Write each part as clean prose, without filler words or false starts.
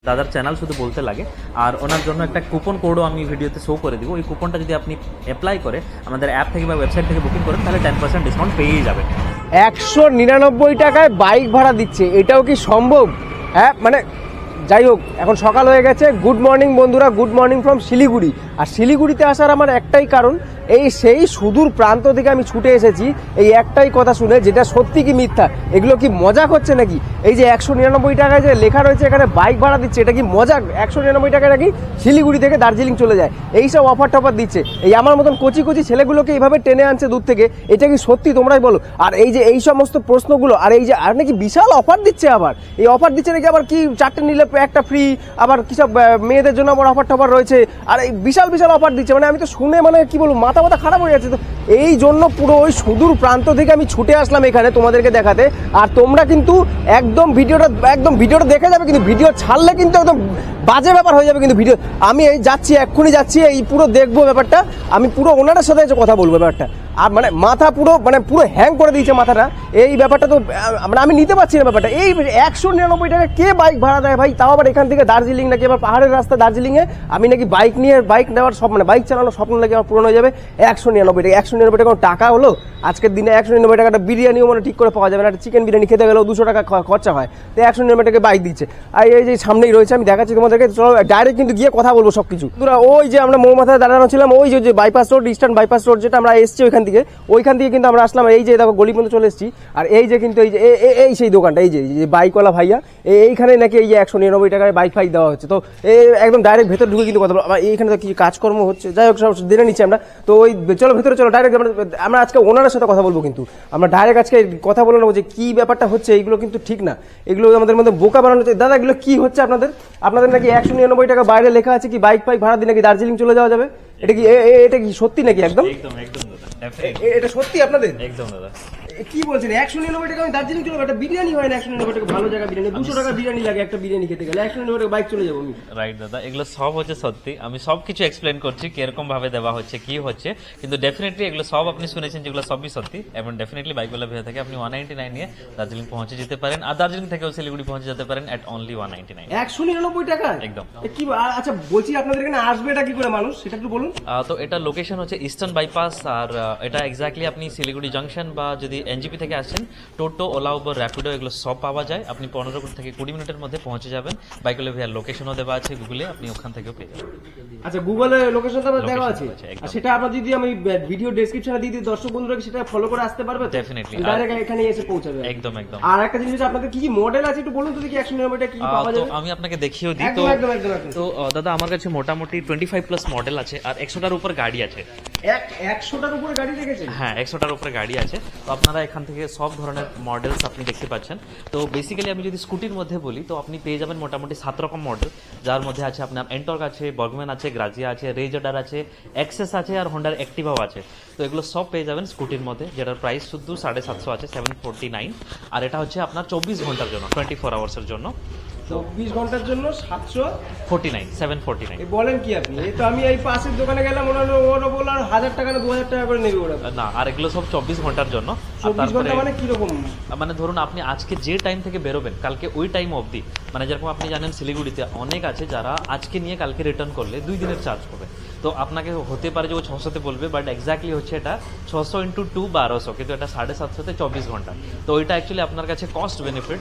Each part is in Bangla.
দাদার চ্যানেল শুধু বলতে লাগে। আর ওনার জন্য একটা কুপন কোডও আমি ভিডিওতে শো করে দিব। ওই কুপনটা যদি আপনি অ্যাপ্লাই করে আমাদের অ্যাপ থেকে বা ওয়েবসাইট থেকে বুকিং করেন তাহলে 10% ডিসকাউন্ট পেয়েই যাবেন। 199 টাকায় বাইক ভাড়া দিচ্ছে, এটাও কি সম্ভব? হ্যাঁ, মানে যাই হোক, এখন সকাল হয়ে গেছে। গুড মর্নিং বন্ধুরা, গুড মর্নিং ফ্রম শিলিগুড়ি। আর শিলিগুড়িতে আসার আমার একটাই কারণ, এই সেই সুদূর প্রান্ত থেকে আমি ছুটে এসেছি এই একটাই কথা শুনে, যেটা সত্যি কি মিথ্যা, এগুলো কি মজা করছে নাকি? এই যে 199 টাকায় যে লেখা রয়েছে এখানে বাইক ভাড়া দিচ্ছে, এটা কি মজা? 199 টাকায় নাকি শিলিগুড়ি থেকে দার্জিলিং চলে যায়, এইসব অফার টফার দিচ্ছে। এই আমার মতন কচি কচি ছেলেগুলোকে এইভাবে টেনে আনছে দূর থেকে, এটা কি সত্যি? তোমরাই বলো। আর এই যে এই সমস্ত প্রশ্নগুলো, আর এই যে আর নাকি বিশাল অফার দিচ্ছে, আবার এই অফার দিচ্ছে নাকি আবার কি 4টে নিলে একটা ফ্রি, আবার কিসব মেয়েদের জন্য আবার অফার টফার রয়েছে, আর এই বিশাল বিশাল অফার দিচ্ছে। মানে আমি তো শুনে মানে কি বলবো, মাথা খারাপ হয়ে যাচ্ছে। তো এই জন্য পুরো ওই সুদূর প্রান্ত থেকে আমি ছুটে আসলাম এখানে তোমাদেরকে দেখাতে। আর তোমরা কিন্তু একদম ভিডিওটা দেখে যাবে, কিন্তু ভিডিও ছাড়লে কিন্তু একদম বাজে ব্যাপার হয়ে যাবে। কিন্তু ভিডিও আমি এই যাচ্ছি, এক্ষুনি যাচ্ছি, এই পুরো দেখবো ব্যাপারটা, আমি পুরো ওনাদের সাথে এসে কথা বলবো ব্যাপারটা। আর মানে মাথা পুরো হ্যাং করে দিয়েছে মাথাটা। এই ব্যাপারটা তো আমি নিতে পারছি না ব্যাপারটা। এই 199 টাকা কে বাইক ভাড়া দেয় ভাই? তাও আবার এখান থেকে দার্জিলিং, নাকি আবার পাহাড়ের রাস্তা দার্জিলিংয়ে আমি নাকি বাইক নেওয়ার সব বাইক চালানোর স্বপ্ন নাকি আমার পূরণ হয়ে যাবে। 199 টাকা, 199 টাকা টাকা হলো? আজকের দিনে 199 টাকাটা বিরিয়ানিও মানে ঠিক করে পাওয়া যাবে না। একটা চিকেন বিরিয়ানি খেতে গেলেও 200 টাকা খরচা হয়। তো 199 টাকা বাইক দিচ্ছে। আর এই যে সামনেই রয়েছে, আমি দেখাচ্ছি তোমাদেরকে। চলো ডাইরেক্ট কিন্তু গিয়ে কথা বলবো সবকিছু। ওই যে আমরা মৌমাথায় দাঁড়ানো ছিলাম, ওই যে bypass road, eastern bypass road, যেটা আমরা এসছি ওইখান থেকে কিন্তু আমরা আসলাম। এই যে দেখো গলি পর্যন্ত চলে এসেছি। আর এই যে কিন্তু এই সেই দোকানটা, এই যে বাইকওয়ালা ভাইয়া, এইখানে নাকি এই যে 199 টাকায় বাইক ফাইক দেওয়া হচ্ছে। তো একদম ডাইরেক্ট ভেতর ঢুকে কিন্তু কথা বলবো। এইখানে তো কিছু কাজকর্ম হচ্ছে, যাই হোক সব জেনে নিচ্ছি আমরা। তো ওই চলো ভেতরে চলো, ডাইরেক্ট আমরা আজকে ওনারের সাথে কথা বলবো। কিন্তু আমরা ডাইরেক্ট আজকে কথা বলে নেবো যে কি ব্যাপারটা হচ্ছে। এইগুলো কিন্তু ঠিক না, এগুলো আমাদের মধ্যে বোকা বানানো হচ্ছে। দাদা এগুলো কি হচ্ছে আপনাদের নাকি 199 টাকা বাইরে লেখা আছে কি বাইক ফাইক ভাড়া দিয়ে নাকি দার্জিলিং চলে যাওয়া যাবে? এটা কি সত্যি নাকি? একদম এটা সত্যি আপনাদের? একদম দাদা, কি বলছেন? 199 টাকা আমি দার্জিলিং চলে যাবো? একটা বিরিয়ানি হয় না 199 টাকা? ভালো জায়গা বিরিয়ানি 200 টাকা বিরিয়ানি লাগে একটা বিরিয়ানি খেতে গেলে, 199 টাকা বাইক চলে যাবো আমি? রাইট দাদা, এগুলো সব হচ্ছে সত্যি। আমি সবকিছু এক্সপ্লেন করছি কিরকম ভাবে দেওয়া হচ্ছে, কি হচ্ছে। কিন্তু ডেফিনেটলি এগুলো সব আপনি শুনেছেন যেগুলো সবই সত্যি। এবং ডেফিনেটলি বাইকওয়ালা ভিডিও থেকে আপনি 199 নিয়ে দার্জিলিং পৌঁছে যেতে পারেন। আর দার্জিলিং থেকেও শিলিগুড়ি পৌঁছে যেতে পারেন এট অনলি 199। 199 টাকা একদম। কি আচ্ছা বলছি, আপনাদের এখানে আসবে এটা কি করে মানুষ, সেটা একটু বলুন। তো এটা লোকেশন হচ্ছে ইস্টার্ন বাইপাস। আর এটা এক্স্যাক্টলি আপনি শিলিগুড়ি জাংশন বা যদি এনজিপি থেকে আসেন, টোটো, ওলা, উবার, র্যাপিডো এগুলো সব পাওয়া যায়। আপনি 15 থেকে 20 মিনিটের মধ্যে পৌঁছে যাবেন। বাইকওয়ালা ভিডিওর লোকেশনও দেওয়া আছে গুগলে, আপনি ওখান থেকেও পেয়ে যাবেন। আচ্ছা, গুগলে লোকেশনটা দেওয়া আছে, আর সেটা আপনারা যদি আমি ভিডিও ডেসক্রিপশনে দিয়ে দিই, দর্শক বন্ধুরা সেটা ফলো করে আসতে পারবে? ডেফিনেটলি ডাইরেক্ট এখানে এসে পৌঁছাবে। একদম একদম। আর একটা জিনিস হচ্ছে, আপনাদের কি কি মডেল আছে একটু বলুন তো দেখি 199 টাকা কি পাওয়া যাবে। আমি আপনাকে দেখিয়েও দিই। তো দাদা আমার কাছে মোটামুটি 25 প্লাস মডেল আছে, আর 100টার উপর গাড়ি আছে। 100টার উপরে গাড়ি রেখেছেন? হ্যাঁ, 100টার উপরে গাড়ি আছে। তো আপনারা এখান থেকে সব ধরনের মডেলস আপনি দেখতে পাচ্ছেন। তো বেসিক্যালি আমি যদি স্কুটির মধ্যে বলি, তো আপনি পেয়ে যাবেন মোটামুটি 7 রকম মডেল, যার মধ্যে আছে আপনার এন্টর্ক আছে, বর্গম্যান আছে, গ্রাজিয়া আছে, রেজার আছে, এক্সেস আছে, আর হোন্ডার অ্যাক্টিভাও আছে। তো এগুলো সব পেয়ে যাবেন স্কুটির মধ্যে, যেটার প্রাইস শুধু 750 আছে, 749। আর এটা হচ্ছে আপনার 24 ঘন্টার জন্য, 24 আওয়ার্সের জন্য। 24 ঘন্টার জন্য 749 বলেন কি আপনি? এই তো আমি এই পাশের দোকানে গেলাম, ওরা বলল 1000 টাকা না 2000 টাকা করে নেবে ওরা। না, আর এগুলো সব 24 ঘন্টার জন্য। 24 ঘন্টা মানে কি রকম? মানে ধরুন আপনি আজকে যে টাইম থেকে বেরোবেন, কালকে ওই টাইম অবধি, মানে যেরকম আপনি জানেন শিলিগুড়িতে অনেক আছে যারা আজকে নিয়ে কালকে রিটার্ন করলে 2 দিনের চার্জ করবে। তো আপনাকে হতে পারে যে ও 600-তে বলবে, বাট এক্স্যাক্টলি হচ্ছে এটা 600 × 2 1200, কিন্তু এটা 750-তে 24 ঘন্টা। তো ওইটা অ্যাকচুয়ালি আপনার কাছে কস্ট বেনিফিট।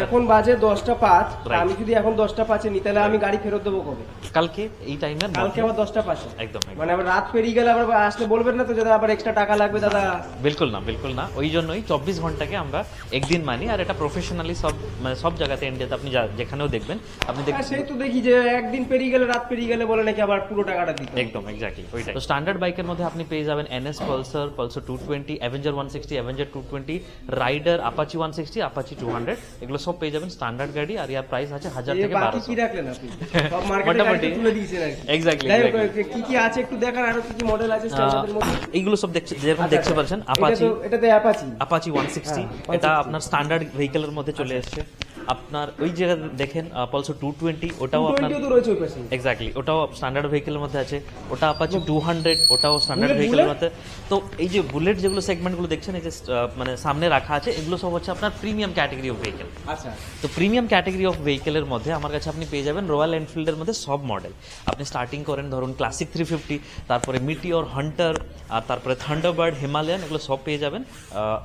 এখন বাজে 10টা 5, আমি যদি এখন 10টা 5-এ নিই তাহলে আমি গাড়ি ফেরত দেবো কবে? কালকে এই টাইমে, কালকে আবার 10টা 5-এ? একদম। মানে আবার রাত পেরিয়ে গেলে আবার আসলে বলবেন না তো দাদা আবার এক্সট্রা টাকা লাগবে দাদা? বিলকুল না, বিলকুল না। ওই জন্যই 24 ঘন্টাকে আমরা একদিন মানি। আর এটা প্রফেশনালি সব জায়গাতে ইন্ডিয়াতে আপনি যেখানেও দেখবেন, আপনি দেখবেন। সেই তো দেখি যে একদিন পেরিয়ে গেলে, রাত পেরিয়ে গেলে বলে নাকি আবার পুরো টাকাটা দিতে। একদম এক্স্যাক্টলি ওইটাই। তো স্ট্যান্ডার্ড বাইকের মধ্যে আপনি পেয়ে যাবেন NS, Pulsar 220, Avenger 160, Avenger 220, Rider, Apache 160, Apache 200, এগুলো সব পেয়ে যাবেন স্ট্যান্ডার্ড গাড়ি। আর এর প্রাইস আছে 1000 থেকে 1200। কি রাখলেন আপনি? সব মার্কেটে তুলে দিয়েছেন আর কি। এক্স্যাক্টলি। কি কি আছে একটু দেখান, আরো কি কি মডেল আছে স্ট্যান্ডার্ডের মধ্যে? এইগুলো সব যেরকম দেখতে পাচ্ছেন, আপাচি, এটাতে আপাচি 160, এটা আপনার স্ট্যান্ডার্ড ভেহিকলের মধ্যে চলে আসছে। আপনার ওই জায়গায় দেখেন পালসার 220, ওটাও আপনার 220 তো রয়েছে ওই পাশে। এক্স্যাক্টলি, ওটাও স্ট্যান্ডার্ড ভেহিকেলের মধ্যে আছে। ওটা আপাচি 200, ওটাও স্ট্যান্ডার্ড Bullet, ভেহিকেলের Bullet? মধ্যে। তো এই যে বুলেট যেগুলো সেগমেন্টগুলো দেখছেন, এই যে মানে সামনে রাখা আছে, এগুলো সব হচ্ছে আপনার প্রিমিয়াম ক্যাটাগরি অফ ভেহিকেল। আচ্ছা, তো প্রিমিয়াম ক্যাটাগরি অফ ভেহিকেলের মধ্যে আমার কাছে আপনি পেয়ে যাবেন রয়্যাল এনফিল্ডের মধ্যে সব মডেল। আপনি স্টার্টিং করেন ধরুন ক্লাসিক 350, তারপরে মিটিওর, হান্টার, আর তারপরে থান্ডারবার্ড, হিমালয়ান, এগুলো সব পেয়ে যাবেন।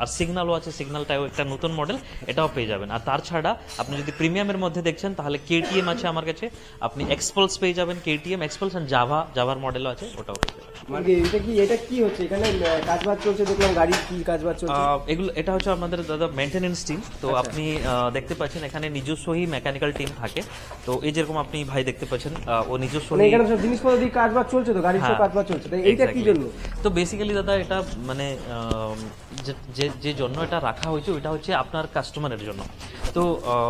আর সিগনালও আছে, সিগনালটাও একটা নতুন মডেল, এটাও পেয়ে যাবেন। আর তার ছাড়া আপনি যদি প্রিমিয়ামের মধ্যে দেখছেন তাহলে কেটিএম আছে আমার কাছে, আপনি এক্সপালস পেয়ে যাবেন, কেটিএম এক্সপালস, আর জাভার মডেলও আছে, ওটাও পেয়ে যাবেন। মানে এটা কি হচ্ছে এখানে? কাজবাজ চলছে দেখলাম, গাড়ির কি কাজবাজ চলছে? এগুলো এটা হচ্ছে আমাদের দাদা মেইনটেনেন্স টিম। তো আপনি দেখতে পাচ্ছেন এখানে নিজস্বই মেকানিক্যাল টিম থাকে। তো এই যেরকম আপনি ভাই দেখতে পাচ্ছেন, ও নিজস্ব মানে এখানে সব জিনিসপত্র দিয়ে কাজবাজ চলছে, তো গাড়ির সব হ্যাঁ, কাজবাজ চলছে, তাই এইটা কি জন্য? তো বেসিক্যালি দাদা এটা মানে যে জন্য এটা রাখা হয়েছে ওইটা হচ্ছে আপনার কাস্টমারের জন্য। তো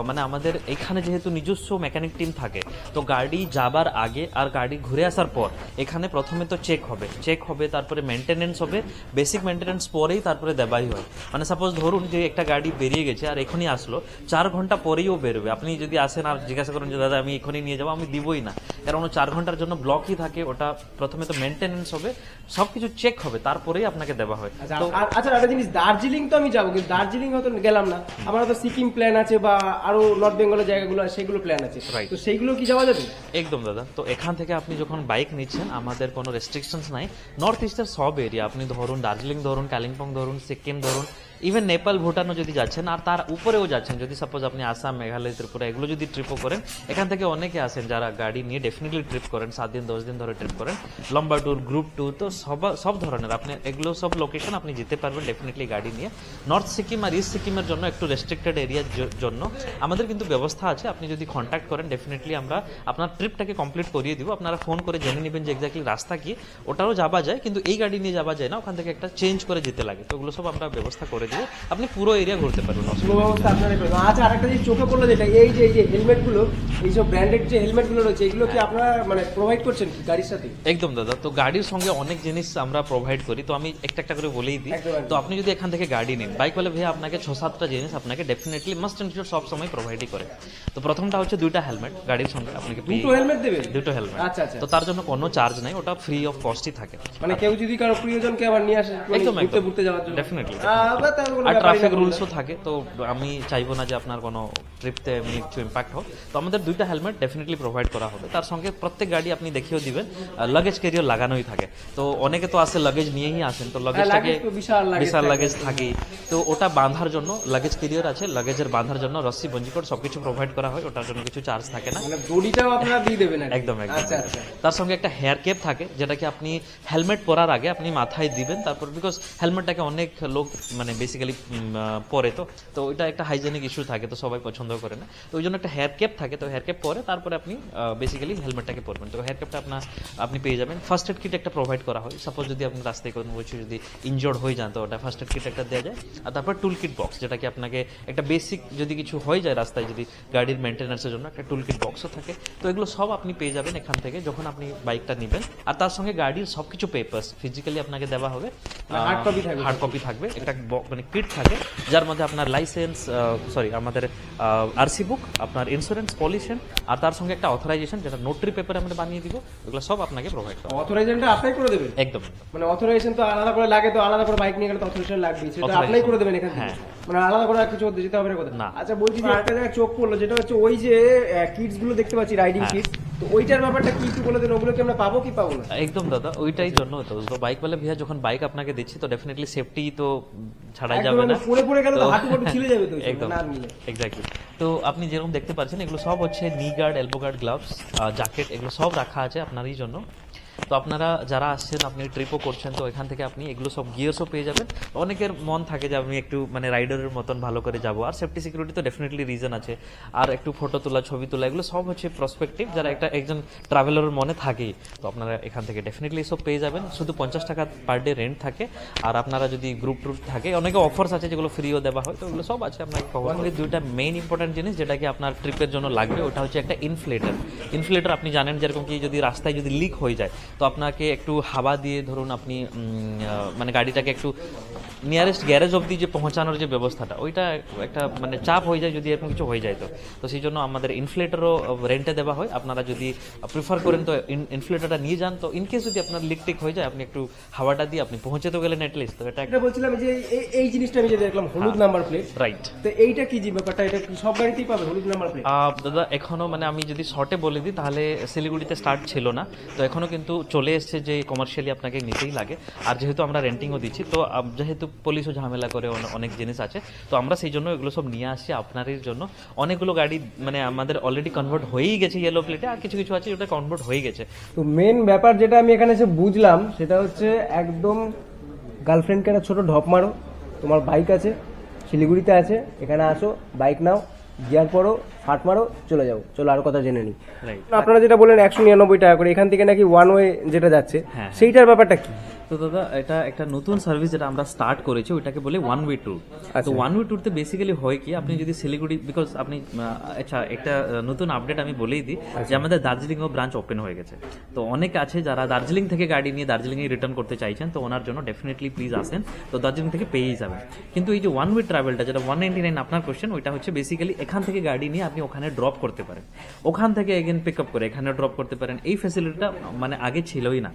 মানে আমাদের এখানে যেহেতু নিজস্ব মেকানিক টিম থাকে, তো গাড়ি যাবার আগে আর গাড়ি ঘুরে আসার পর এখানে প্রথমে তো চেক হবে, তারপরে মেনটেনেন্স হবে, বেসিক মেনটেনেন্স পরেই তারপরে দেবাই হয়। মানে সাপোজ ধরুন যে একটা গাড়ি বেরিয়ে গেছে আর এখনই আসলো, 4 ঘন্টা পরেই ও বেরোবে। আপনি যদি আসেন আর জিজ্ঞাসা করেন যে দাদা আমি এখনই নিয়ে যাবো, আমি দিবই না, কারণ ও 4 ঘন্টার জন্য ব্লকই থাকে। ওটা প্রথমে তো মেনটেনেন্স হবে, সবকিছু চেক হবে, তারপরেই আপনাকে দেওয়া হয়। আচ্ছা, তো আচ্ছা একটা জিনিস, দার্জিলিং তো আমি যাবো, কিন্তু দার্জিলিং হয়তো গেলাম না, আমার তো সিকিম প্ল্যান আছে বা আরো নর্থ বেঙ্গলের জায়গাগুলো আছে, সেগুলো প্ল্যান আছে, Right. তো সেইগুলো কি যাওয়া যাবে? একদম দাদা, তো এখান থেকে আপনি যখন বাইক নিচ্ছেন আমাদের কোনো রেস্ট্রিকশনস নাই। নর্থ ইস্টের সব এরিয়া, আপনি ধরুন দার্জিলিং ধরুন, কালিম্পং ধরুন, সিকিম ধরুন, ইভেন নেপাল ভুটানও যদি যাচ্ছেন আর তার উপরেও যাচ্ছেন, যদি সাপোজ আপনি আসাম, মেঘালয়, ত্রিপুরা এগুলো যদি ট্রিপও করেন, এখান থেকে অনেকে আসেন যারা গাড়ি নিয়ে ডেফিনেটলি ট্রিপ করেন, 7 দিন 10 দিন ধরে ট্রিপ করেন, লম্বা ট্যুর, গ্রুপ ট্যুর, তো সব ধরনের আপনি এগুলো সব লোকেশন আপনি যেতে পারবেন ডেফিনেটলি গাড়ি নিয়ে। নর্থ সিকিম আর ইস্ট সিকিমের জন্য একটু রেস্ট্রিক্টেড এরিয়ার জন্য আমাদের কিন্তু ব্যবস্থা আছে। আপনি যদি কন্ট্যাক্ট করেন ডেফিনেটলি আমরা আপনার ট্রিপটাকে কমপ্লিট করিয়ে দিব। আপনারা ফোন করে জেনে নেবেন যে এক্স্যাক্টলি রাস্তা কি, ওটাও যাওয়া যায়, কিন্তু এই গাড়ি নিয়ে যাওয়া যায় না, ওখান থেকে একটা চেঞ্জ করে যেতে লাগে। তো ওগুলো সব আমরা ব্যবস্থা করে দিব, আপনি পুরো এরিয়া ঘুরতে পারবেন। পুরো ব্যবস্থা আপনারা করবেন। আচ্ছা, আরেকটা জিনিস চোখে পড়লো, যেটা এই যে হেলমেটগুলো, এইসব ব্র্যান্ডেড যে হেলমেটগুলো রয়েছে, এগুলো কি আপনারা মানে প্রোভাইড করছেন কি গাড়ির সাথে? একদম দাদা, তো গাড়ির সঙ্গে অনেক জিনিস আমরা প্রোভাইড করি, তো আমি একটা একটা করে বলেই দিই। একদম, একদম। তো আপনি যদি এখান থেকে গাড়ি নেন, বাইক বলে ভাইয়া আপনাকে 6-7টা জিনিস আপনাকে ডেফিনেটলি মাস্ট এন্ড শুড সব সময় প্রোভাইডই করে। তো প্রথমটা হচ্ছে 2টা হেলমেট গাড়ির সঙ্গে আপনাকে দুটো হেলমেট দেবেন? 2টো হেলমেট। আচ্ছা, আচ্ছা। তো তার জন্য কোনো চার্জ নাই, ওটা ফ্রি অফ কস্টই থাকে। মানে কেউ যদি কারো প্রিয়জনকে আবার নিয়ে আসে একদম ঘুরতে যাওয়ার জন্য, ডেফিনেটলি। আবার তার কোনো আর ব্যাপারই ট্রাফিক না। রুলসও থাকে, তো আমি চাইবো না যে আপনার কোনো ট্রিপতে এমনি কিছু ইম্প্যাক্ট হোক। তো আমাদের 2টা হেলমেট ডেফিনেটলি প্রোভাইড করা হবে। তার সঙ্গে প্রত্যেক গাড়ি আপনি দেখিয়েও দিবেন লাগেজ ক্যারিয়ার লাগানোই থাকে। তো অনেকে তো আসে লাগেজ নিয়েই আসেন, তো লাগেজটাকে luggage তো বিশাল luggage বিশাল থাকে। লাগেজ থাকে, তো ওটা বাঁধার জন্য লাগেজ ক্যারিয়ার আছে, লাগেজের বাঁধার জন্য রস্সি বঞ্জিকট সবকিছু প্রোভাইড করা হয়, ওটার জন্য কিছু চার্জ থাকে না। মানে দড়িটাও আপনারা দিয়ে দেবেন আর কি? একদম একদম। আচ্ছা, আচ্ছা। তার সঙ্গে একটা হেয়ার ক্যাপ থাকে, যেটাকে আপনি হেলমেট পরার আগে আপনি মাথায় দিবেন, তারপর বিকজ হেলমেটটাকে অনেক লোক মানে বেসিক্যালি পরে, তো ওইটা একটা হাইজেনিক ইস্যু থাকে, তো সবাই পছন্দ করে না, তো ওই জন্য একটা হেয়ার ক্যাপ থাকে। তো হেয়ার ক্যাপ পরে তারপরে আপনি বেসিক্যালি হেলমেটটাকে পরবেন। তো হেয়ার ক্যাপটা আপনি পেয়ে যাবেন। ফার্স্ট এড কিট একটা প্রোভাইড করা হয়, সাপোজ যদি আপনি রাস্তায় কোনো কিছু যদি ইনজোর্ড হয়ে যান, তো ওটা ফার্স্ট এড কিট একটা দেওয়া যায়। আর তারপর টুল কিট বক্স, যেটাকে আপনাকে একটা বেসিক যদি কিছু হয়ে যায় রাস্তায়, যদি গাড়ির মেনটেন্যান্সের জন্য একটা টুল কিট বক্সও থাকে। তো এগুলো সব আপনি পেয়ে যাবেন এখান থেকে যখন আপনি বাইকটা নেবেন। আর তার সঙ্গে গাড়ির সবকিছু পেপারস ফিজিক্যালি আপনাকে দেওয়া হবে, হার্ড কপি থাকবে, একটা মানে কিট থাকে যার মধ্যে আপনার লাইসেন্স, আমাদের আরসি বুক, আপনার ইন্স্যুরেন্স, পলিউশন, আর তার সঙ্গে একটা অথরাইজেশন, যেটা নোটারি পেপার আমরা বানিয়ে দিব, এগুলো সব আপনাকে প্রোভাইড করা। অথরাইজেশনটা আপনি করে দেবেন? একদম। মানে অথরাইজেশন তো আলাদা করে লাগে, তো আলাদা করে বাইক নিয়ে গেলে তো অথরাইজেশন লাগবে, সেটা আপনি করে দেবেন এখান থেকে? হ্যাঁ। মানে আলাদা করে আর কিছু যেতে হবে না কথা? না। আচ্ছা, বলছি যে আরেকটা জায়গায় চোখ পড়লো, যেটা হচ্ছে ওই যে কিটস গুলো দেখতে পাচ্ছি, রাইডিং হ্যাঁ। কিট, তো ওইটার ব্যাপারটা কি একটু বলে দেন, ওগুলো কি আমরা পাবো কি পাবো না? একদম দাদা, ওইটাই জন্য তো বাইক বলে ভাইয়া যখন বাইক আপনাকে দিচ্ছি, তো ডেফিনেটলি সেফটি তো ছাড়াই একদম, যাবে মানে না। পড়ে গেলে তো তো- হাঁটু ফাটু ছিলে যাবে তো, একদম না নিলে। এক্স্যাক্টলি। তো আপনি যেরকম দেখতে পাচ্ছেন এগুলো সব হচ্ছে knee guard, elbow guard, gloves, jacket, এগুলো সব রাখা আছে আপনারই জন্য। তো আপনারা যারা আসছেন, আপনি ট্রিপও করছেন, তো এখান থেকে আপনি এগুলো সব গিয়ার্সও পেয়ে যাবেন। অনেকের মন থাকে যে আমি একটু মানে রাইডারের মতন ভালো করে যাব, আর সেফটি সিকিউরিটি তো ডেফিনেটলি রিজন আছে, আর একটু ফটো তোলা, ছবি তোলা, এগুলো সব হচ্ছে প্রসপেক্টিভ, যারা একজন ট্রাভেলারের মনে থাকেই। তো আপনারা এখান থেকে ডেফিনেটলি সব পেয়ে যাবেন। শুধু 50 টাকা পার ডে রেন্ট থাকে, আর আপনারা যদি গ্রুপ ট্রুপ থাকে, অনেকে অফার্স আছে যেগুলো ফ্রিও দেওয়া হয়, তো ওগুলো সব আছে আপনাকে কভার করে। 2টা মেইন ইম্পর্টেন্ট জিনিস যেটাকে আপনার ট্রিপের জন্য লাগবে, ওটা হচ্ছে একটা ইনফ্লেটার। ইনফ্লেটার আপনি জানেন যেরকম কি যদি রাস্তায় যদি লিক হয়ে যায়, তো আপনাকে একটু হাওয়া দিয়ে ধরুন আপনি মানে গাড়িটাকে একটু নিয়ারেস্ট গ্যারেজ অবধি যে পৌঁছানোর যে ব্যবস্থাটা ওইটা একটা মানে চাপ হয়ে যায় যদি এরকম কিছু হয়ে যায়। তো সেই জন্য আমাদের ইনফ্লেটারও রেন্টে দেওয়া হয়। আপনারা যদি প্রিফার করেন তো ইনফ্লেটারটা নিয়ে যান, তো ইনকেস যদি আপনার লিক টিক হয়ে যায় আপনি একটু হাওয়াটা দিয়ে আপনি পৌঁছে তো গেলেন অ্যাটলিস্ট। তো এটা এটা বলছিলাম যে এই জিনিসটা আমি যে দেখলাম হলুদ নাম্বার প্লেট, রাইট। তো এইটা কি যে ব্যাপারটা, এটা কি সব গাড়িতেই পাবে হলুদ নাম্বার প্লেট? দাদা এখনো মানে আমি যদি শর্টে বলে দিই তাহলে শিলিগুড়িতে স্টার্ট ছিল না, তো এখনো কিন্তু চলে এসছে যে কমার্শিয়ালি আপনাকে নিতেই লাগে। আর যেহেতু আমরা রেন্টিংও দিচ্ছি, তো যেহেতু পুলিশও ঝামেলা করে অনেক জিনিস আছে, তো আমরা সেই জন্য এগুলো সব নিয়ে আসছি আপনাদের জন্য। অনেকগুলো গাড়ি মানে আমাদের অলরেডি কনভার্ট হয়েই গেছে ইয়েলো প্লেটে, আর কিছু কিছু আছে যেটা কনভার্ট হয়ে গেছে। তো মেন ব্যাপার যেটা আমি এখানে এসে বুঝলাম সেটা হচ্ছে একদম গার্লফ্রেন্ডকে একটা ছোট ঢপ মারো, তোমার বাইক আছে শিলিগুড়িতে আছে, এখানে আসো, বাইক নাও, গিয়ার পরো, ফাট মারো, চলে যাও। চলো আরো কথা জেনে নিই। আপনারা যেটা বললেন 199 টাকা করে, এখান থেকে নাকি ওয়ান ওয়ে যেটা যাচ্ছে সেইটার ব্যাপারটা কি? তো দাদা এটা একটা নতুন সার্ভিস যেটা আমরা স্টার্ট করেছি, ওইটাকে বলে ওয়ান ওয়ে ট্যুর। তো ওয়ান ওয়ে ট্যুরতে বেসিক্যালি হয় কি, আপনি যদি শিলিগুড়ি, বিকজ আপনি আচ্ছা একটা নতুন আপডেট আমি বলেই দিই যে আমাদের দার্জিলিংও ব্রাঞ্চ ওপেন হয়ে গেছে। তো অনেক আছে যারা দার্জিলিং থেকে গাড়ি নিয়ে দার্জিলিংয়ে রিটার্ন করতে চাইছেন, তো ওনার জন্য ডেফিনেটলি প্লিজ আসেন, তো দার্জিলিং থেকে পেয়েই যাবেন। কিন্তু এই যে ওয়ান ওয়ে ট্রাভেলটা যেটা 199 আপনার কোশ্চেন, ওইটা হচ্ছে বেসিক্যালি এখান থেকে গাড়ি নিয়ে আপনি ওখানে ড্রপ করতে পারেন, ওখান থেকে এগেন পিক আপ করে এখানে ড্রপ করতে পারেন। এই ফ্যাসিলিটিটা মানে আগে ছিলই না।